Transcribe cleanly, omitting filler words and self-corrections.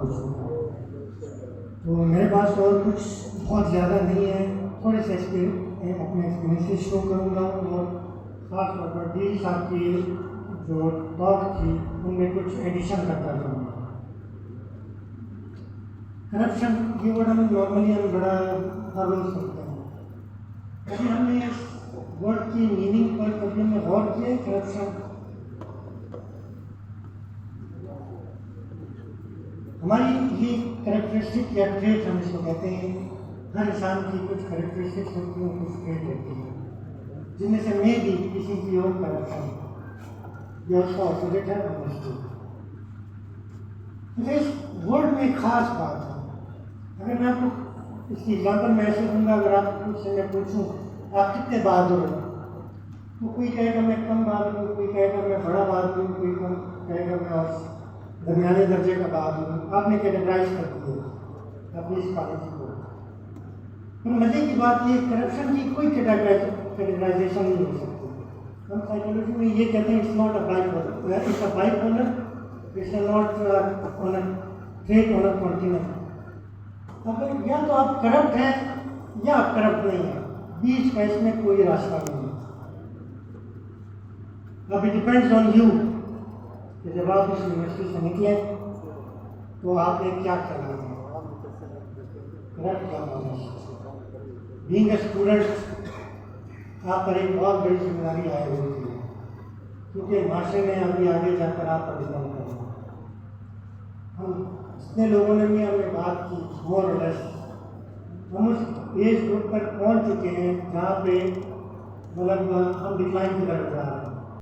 پوچھوں گا. تو میرے پاس اور کچھ بہت زیادہ نہیں ہے، تھوڑے سے اپنے ایکسپیرینسز شو کروں گا، اور خاص طور پر ڈی صاحب کی جو ٹاک تھی ان میں کچھ ایڈیشن کرتا جاؤں گا. کرپشن یہ ورڈ ہم نارملی بڑا ہر روز سنتے ہیں. کبھی ہم نے اس ورڈ کی میننگ پر کبھی ہم نے غور کیا. کرپشن ہماری یہ کریکٹرسٹک یا ٹریٹ ہم اس کو کہتے ہیں. ہر انسان کی کچھ کریکٹرسٹکس ہوتی ہیں، کچھ ٹریٹ ہوتی ہیں، جن میں سے میں بھی کسی کی اور کرپشن یا اس کا اپوزٹ ہے آنیسٹی. اس ورڈ میں ایک خاص بات ہے. اگر میں آپ کو اس کی ایگزامپل میں ایسے دوں گا، اگر آپ سے میں پوچھوں آپ کتنے بہادر ہو، تو کوئی کہے گا میں کم بہادر ہوں، کوئی کہے گا میں بڑا بہادر ہوں، کوئی کہے گا میں درمیانے درجے کا بہادر ہوں. آپ نے کیٹیگرائز کر دیا اپنی اس پالیسی کو. مزے کی بات یہ کرپشن کی کوئی کیٹیگرائزیشن نہیں ہو سکتی. ہم سائیکولوجی میں یہ کہتے ہیں it's not a bipolar, it's a bipolar, it's a not on a treat on a continent. اگر یا تو آپ کرپٹ ہیں یا آپ کرپٹ نہیں ہیں، بیچ کا اس میں کوئی راستہ نہیں ہے. اب اٹ ڈپینڈز آن یو کہ جب آپ اس یونیورسٹی سے نکلیں تو آپ نے کیا کرنا ہے. کرپٹ کیا ہونا ہے. بینگ اے اسٹوڈنٹ آپ پر ایک بہت بڑی ذمہ داری آئی ہوتی ہے، کیونکہ معاشرے میں ابھی آگے جا کر آپ پر ڈپینڈ کرنا ہے. ہم اتنے لوگوں نے بھی ہم نے بات کی مور اور لیس. ہم اس ایج گروپ پر پہنچ چکے ہیں جہاں پہ مطلب ہم ڈکلائن کی طرف جا رہے ہیں.